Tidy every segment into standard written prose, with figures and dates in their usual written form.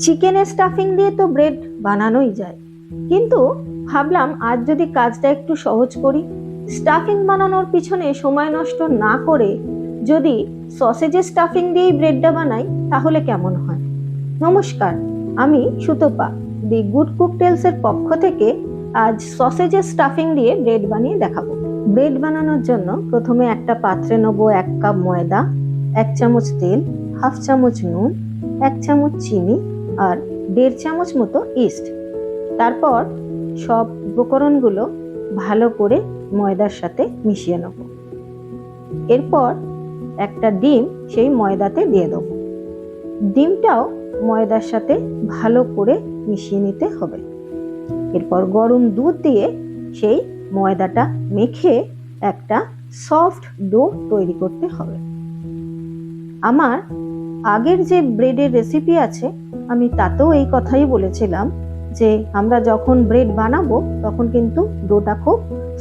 চিকেনের স্টাফিং দিয়ে তো ব্রেড বানানোই যায়, কিন্তু ভাবলাম আজ যদি কাজটা একটু সহজ করি, স্টাফিং বানানোর পিছনে সময় নষ্ট না করে যদি সসেজের স্টাফিং দিয়েই ব্রেডটা বানাই তাহলে কেমন হয়। নমস্কার, আমি সুতপা, দি গুড কুক টেলস এর পক্ষ থেকে আজ সসেজের স্টাফিং দিয়ে ব্রেড বানিয়ে দেখাবো। ব্রেড বানানোর জন্য প্রথমে একটা পাত্রে নেব 1 কাপ ময়দা, 1 চামচ তেল, হাফ চামচ নুন, 1 চামচ চিনি আর 1.5 চামচ মতো ইস্ট। তারপর সব উপকরণগুলো ভালো করে ময়দার সাথে মিশিয়ে নেব। এরপর একটা ডিম সেই ময়দাতে দিয়ে দেব। ডিমটাও ময়দার সাথে ভালো করে মিশিয়ে নিতে হবে। এরপর গরম দুধ দিয়ে সেই ময়দাটা মেখে একটা সফট ডো তৈরি করতে হবে। আমার আগের যে ব্রেডের রেসিপি আছে আমি তাতেও এই কথাই বলেছিলাম যে আমরা যখন ব্রেড বানাবো তখন কিন্তু ডোটা খুব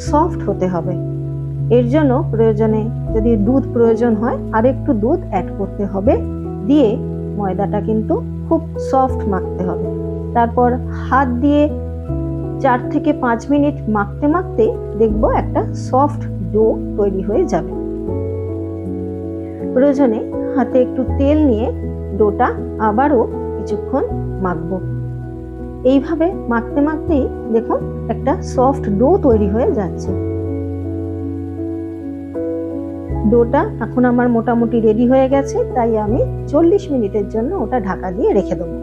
সফট হতে হবে। এর জন্য প্রয়োজনে যদি দুধ প্রয়োজন হয় আর একটু দুধ অ্যাড করতে হবে, দিয়ে ময়দাটা কিন্তু খুব সফট মাখতে হবে। তারপর হাত দিয়ে 4 থেকে 5 মিনিট মাখতে মাখতে দেখবো একটা সফট ডো তৈরি হয়ে যাবে। প্রয়োজনে হাতে একটু তেল নিয়ে ডোটা আবারও কিছুক্ষণ মাখবো। এইভাবে মাখতে মাখতেই দেখুন একটা সফট ডো তৈরি হয়ে যাচ্ছে। ডোটা এখন আমার মোটামুটি রেডি হয়ে গেছে, তাই আমি 40 মিনিটের জন্য ওটা ঢাকা দিয়ে রেখে দেবো।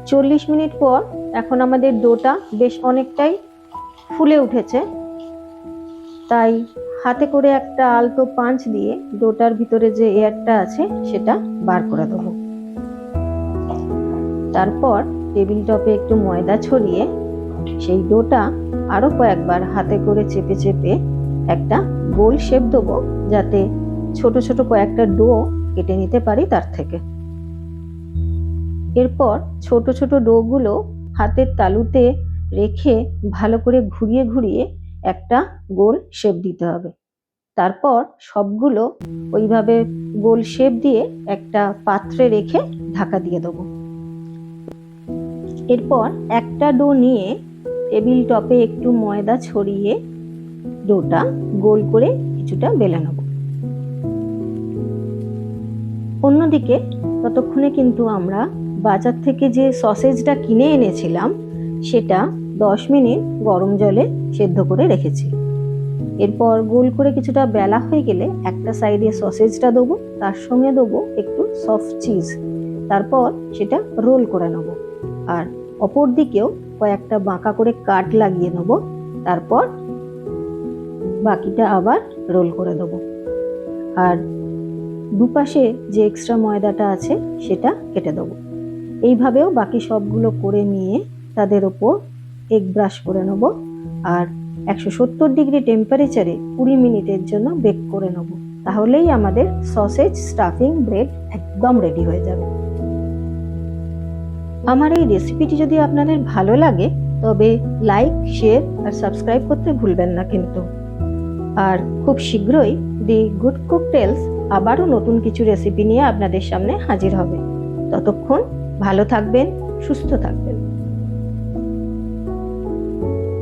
40 মিনিট পর এখন আমাদের ডোটা বেশ অনেকটাই ফুলে উঠেছে, তাই হাতে করে একটা আলতো পাঞ্চ দিয়ে ডোটার ভিতরে যে এয়ারটা আছে সেটা বার করে দেবো। তারপর টেবিল টপে একটু ময়দা ছড়িয়ে সেই ডোটা আরো কয়েকবার হাতে করে চেপে চেপে একটা গোল শেপ দেবো, যাতে ছোট ছোট কয়েকটা ডো কেটে নিতে পারি তার থেকে। এরপর ছোট ছোট ডো গুলো হাতের তালুতে রেখে ভালো করে ঘুরিয়ে ঘুরিয়ে একটা গোল শেপ দিতে হবে। তারপর সবগুলো ওইভাবে গোল শেপ দিয়ে একটা পাত্রে রেখে ঢাকা দিয়ে দেবো। এরপর একটা ডো নিয়ে টেবিল টপে একটু ময়দা ছড়িয়ে ডোটা গোল করে কিছুটা বেলে নেব। অন্যদিকে ততক্ষণে কিন্তু আমরা বাজার থেকে যে সসেজটা কিনে এনেছিলাম সেটা 10 মিনিট গরম জলে সেদ্ধ করে রেখেছি। এরপর গোল করে কিছুটা বেলা হয়ে গেলে একটা সাইডে সসেজটা দেবো, তার সঙ্গে দেবো একটু সফট চিজ। তারপর সেটা রোল করে নেব আর অপর দিকেও কয়েকটা বাঁকা করে কাট লাগিয়ে নেব। তারপর বাকিটা আবার রোল করে দেবো আর দুপাশে যে এক্সট্রা ময়দাটা আছে সেটা কেটে দেবো। এইভাবেও বাকি সবগুলো করে নিয়ে তাদের ওপর এগ ব্রাশ করে নেব আর 170 ডিগ্রি টেম্পারেচারে 20 মিনিটের জন্য বেক করে নেব। তাহলেই আমাদের সসেজ স্টাফিং ব্রেড একদম রেডি হয়ে যাবে। আমার এই রেসিপিটি যদি আপনাদের ভালো লাগে তবে লাইক, শেয়ার আর সাবস্ক্রাইব করতে ভুলবেন না কিন্তু। আর খুব শীঘ্রই দি গুড কুক টেলস আবারও নতুন কিছু রেসিপি নিয়ে আপনাদের সামনে হাজির হবে। ততক্ষণ ভালো থাকবেন, সুস্থ থাকবেন।